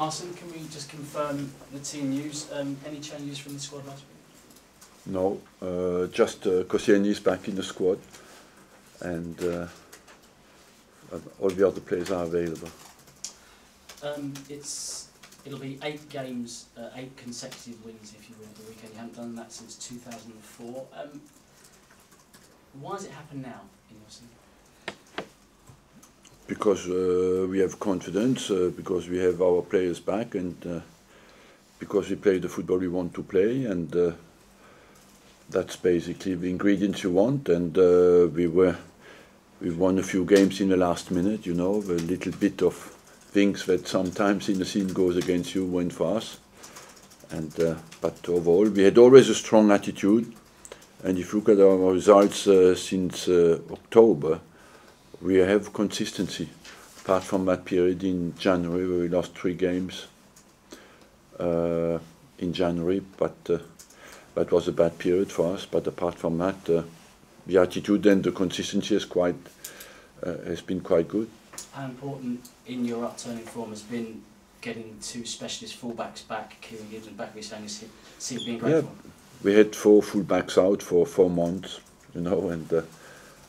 Arsene, can we just confirm the team news? Any changes from the squad last week? No, just Koscielny is back in the squad, and all the other players are available. It'll be 8 games, 8 consecutive wins if you win at the weekend. You haven't done that since 2004. Why has it happened now, in your opinion? Because we have confidence, because we have our players back, and because we play the football we want to play, and that's basically the ingredients you want. And we won a few games in the last minute, you know, a little bit of things that sometimes in the scene goes against you went for us. And but overall, we had always a strong attitude. And if you look at our results since October, we have consistency. Apart from that period in January, where we lost 3 games in January, but that was a bad period for us. But apart from that, the attitude and the consistency has been quite good. How important in your upturning form has been getting 2 specialist fullbacks back, Kieran Gibbs and Back, saying it seemed to be in great form? We had 4 fullbacks out for 4 months, you know, and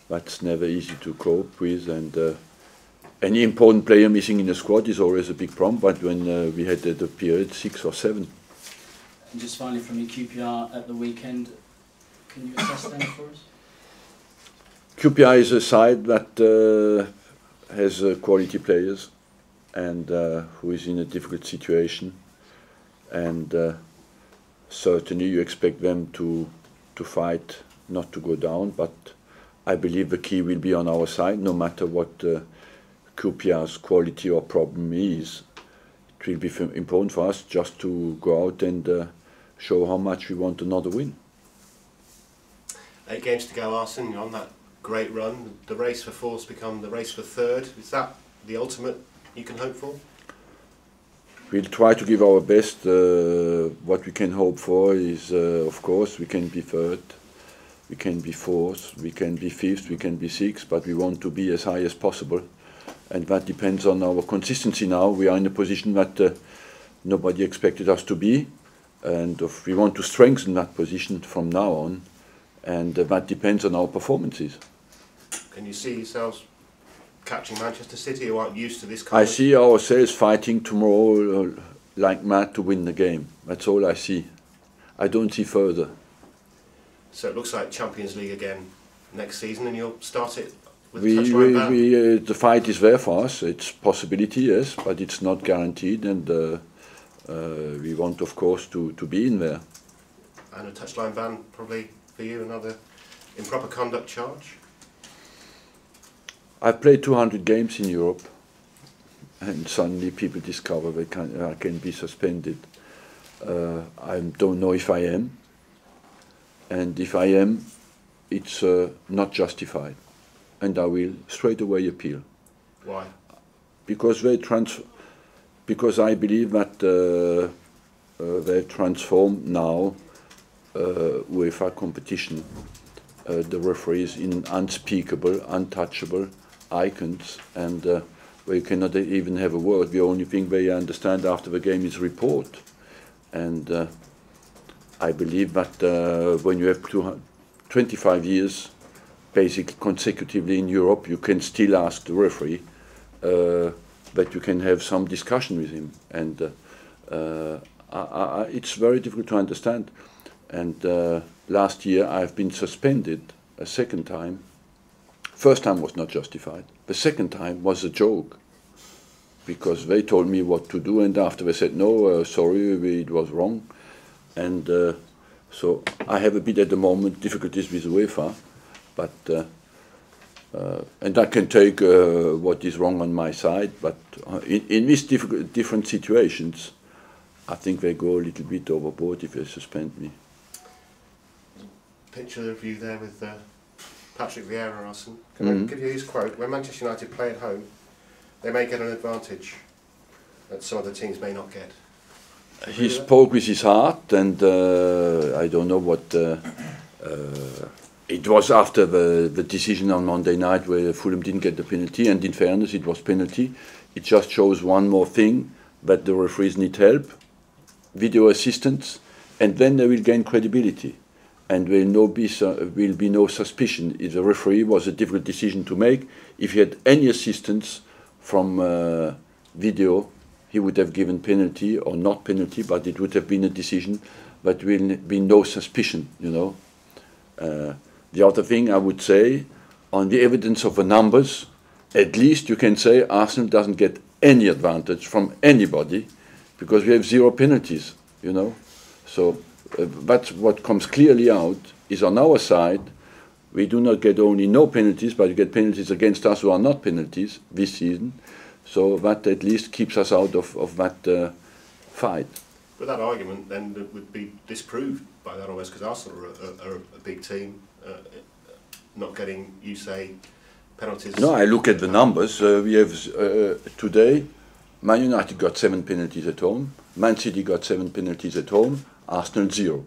that's never easy to cope with. And any important player missing in the squad is always a big problem. But when we had at the period 6 or 7. And just finally from your QPR at the weekend, can you assess them for us? QPR is a side that has quality players and who is in a difficult situation, and certainly you expect them to fight not to go down, but I believe the key will be on our side, no matter what QPR's quality or problem is. It will be important for us just to go out and show how much we want another win. 8 games to go, Arsene. You're on that great run. The race for 4th's become the race for 3rd. Is that the ultimate you can hope for? We'll try to give our best. What we can hope for is, of course, we can be 3rd, we can be 4th, we can be 5th, we can be 6th, but we want to be as high as possible. And that depends on our consistency now. We are in a position that nobody expected us to be, and we want to strengthen that position from now on, and that depends on our performances. Can you see yourselves catching Manchester City, who aren't used to this kind I see ourselves fighting tomorrow like mad to win the game. That's all I see. I don't see further. So it looks like Champions League again next season, and you'll start it with a touchline ban? The fight is there for us. It's a possibility, yes, but it's not guaranteed, and we want, of course, to be in there. And a touchline ban, probably for you, another improper conduct charge? I've played 200 games in Europe, and suddenly people discover I can be suspended. I don't know if I am, and if I am, it's not justified, and I will straight away appeal. Why? Because I believe that they've transformed now UEFA competition, the referees, in unspeakable, untouchable icons, and where you cannot even have a word. The only thing they understand after the game is report. And I believe that when you have 25 years basically consecutively in Europe, you can still ask the referee that you can have some discussion with him. And it's very difficult to understand. And last year I've been suspended a 2nd time. First time was not justified. The 2nd time was a joke, because they told me what to do, and after they said, no, sorry, it was wrong. And so I have a bit at the moment difficulties with UEFA, but and I can take what is wrong on my side, but in these different situations, I think they go a little bit overboard if they suspend me. Picture of you there with Patrick Vieira, Arsene. Can I give you his quote? When Manchester United play at home, they may get an advantage that some other teams may not get. He spoke with his heart, and I don't know what... it was after the decision on Monday night where Fulham didn't get the penalty, and in fairness, it was penalty. It just shows one more thing, that the referees need help, video assistance, and then they will gain credibility. And there will be no suspicion if the referee was a difficult decision to make. If he had any assistance from video, he would have given penalty or not penalty, but it would have been a decision, but there will be no suspicion, you know. The other thing I would say, on the evidence of the numbers, at least you can say Arsenal doesn't get any advantage from anybody because we have 0 penalties, you know. So that's what comes clearly out is on our side, we do not get only no penalties, but we get penalties against us who are not penalties this season. So that at least keeps us out of that fight. But that argument then would be disproved by that almost because Arsenal are a big team, not getting, you say, penalties. No, I look at the numbers. We have today, Man United got 7 penalties at home, Man City got 7 penalties at home, Arsenal 0.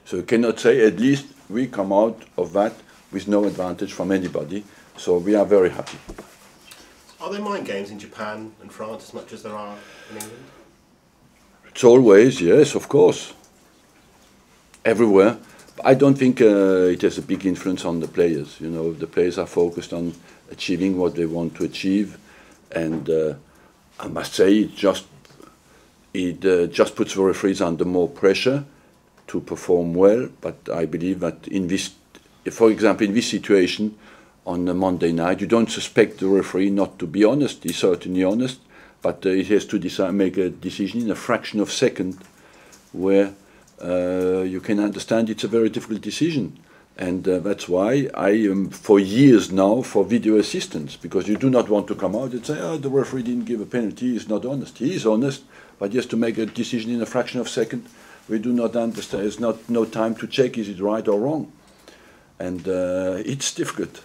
So you cannot say at least we come out of that with no advantage from anybody. So we are very happy. Are there mind games in Japan and France as much as there are in England? It's always, yes, of course. Everywhere. I don't think it has a big influence on the players. You know, the players are focused on achieving what they want to achieve, and I must say it just puts the referees under more pressure to perform well. But I believe that in this, for example, in this situation on a Monday night, you don't suspect the referee not to be honest. He's certainly honest, but he has to make a decision in a fraction of a second, where you can understand it's a very difficult decision. And that's why I am for years now for video assistance, because you do not want to come out and say, oh, the referee didn't give a penalty, he's not honest. He is honest, but he has to make a decision in a fraction of a second. We do not understand, there's no time to check is it right or wrong. And it's difficult.